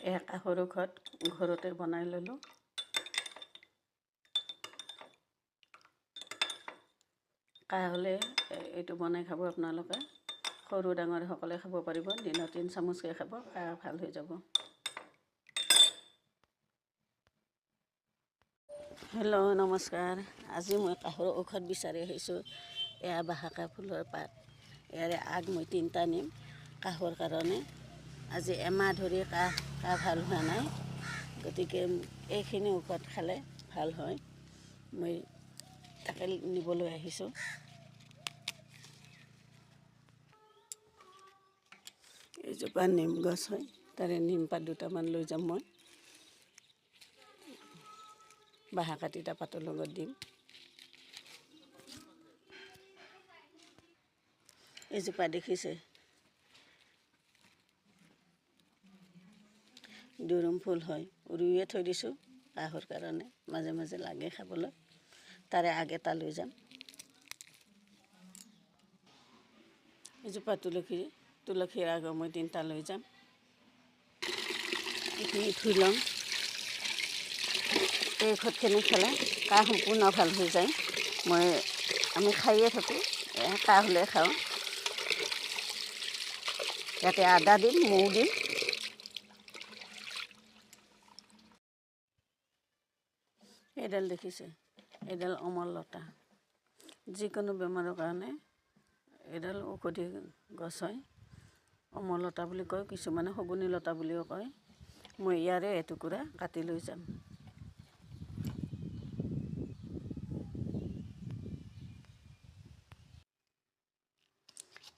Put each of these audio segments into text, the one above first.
সৰু ঘৰতে বনাই ল'লোঁ। কাহ হ'লে এইটো বনাই খাব আপোনালোকে। সৰু ডাঙৰ সকলোৱে খাব পাৰিব। দিনত 3 চামুচকৈ খাব, কাহ ভাল হৈ যাব। হেল্ল', নমস্কাৰ। আজি মই কাহৰ ঔষধ বিচাৰি আহিছোঁ। এয়া বাহাকা ফুলৰ পাত। ইয়াৰে আগ মই 3টা নিম কাহৰ কাৰণে। আজি এমাহ ধৰি কাহ ভাল হোৱা নাই, গতিকে এইখিনি ঔষধ খালে ভাল হয়। মই তাকে নিবলৈ আহিছোঁ। এইজোপা নিম গছ হয়, তাৰে নিম পাত 2টামান লৈ যাম মই। বাহাকা তিতা পাতৰ লগত দিম। এইজোপা দেখিছে, দুৰুম ফুল হয়। ৰুইয়ে থৈ দিছোঁ কাহৰ কাৰণে, মাজে মাজে লাগে খাবলৈ। তাৰে আগ এটা লৈ যাম। এজোপা তুলসীৰ আগ মই 3টা লৈ যাম। এইখিনি ধুই ল'ম। এই ঔষধখিনি খালে কাহ সম্পূৰ্ণ ভাল হৈ যায়। আমি খায়ে থাকোঁ, কাহ হ'লে খাওঁ। ইয়াতে আদা দিম, মৌ দিম। এইডাল দেখিছে, এইডাল অমল লতা। যিকোনো বেমাৰৰ কাৰণে এইডাল ঔষধি গছ হয়। অমল লতা বুলি কয়, কিছুমানে শগুনী লতা বুলিও কয়। মই ইয়াৰে এটুকুৰা কাটি লৈ যাম।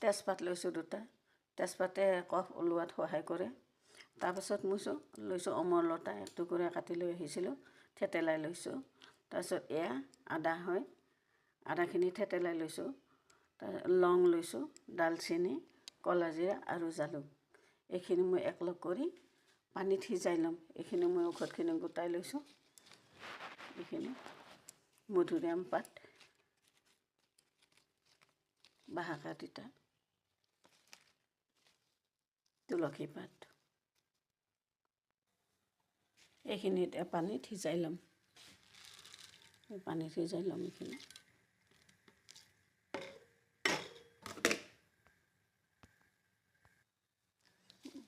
তেজপাত লৈছোঁ 2টা। তেজপাতে কফ ওলোৱাত সহায় কৰে। তাৰপাছত লৈছোঁ অমল লতা, এটুকুৰা কাটি লৈ আহিছিলোঁ, থেতেলাই লৈছোঁ। তাৰপিছত এয়া আদা হয়, আদাখিনি থেতেলাই লৈছোঁ। লং লৈছোঁ, ডালচেনি, কলাজিৰা আৰু জালুক। এইখিনি মই একলগ কৰি পানীত সিজাই ল'ম। এইখিনি মই ঔষধখিনি গোটাই লৈছোঁ। এইখিনি মধুৰিআম পাত, বাহাকা তিতা, তুলসী পাত। এইখিনি এতিয়া পানীত সিজাই ল'ম। এইখিনি।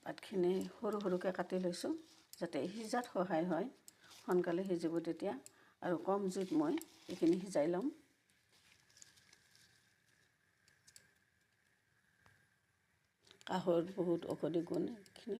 পাতখিনি সৰু সৰুকৈ কাটি লৈছোঁ, যাতে সিজাত সহায় হয়। সোনকালে সিজিব তেতিয়া। আৰু কম জুইত মই এইখিনি সিজাই ল'ম। কাহৰ বহুত ঔষধি গুণ এইখিনি।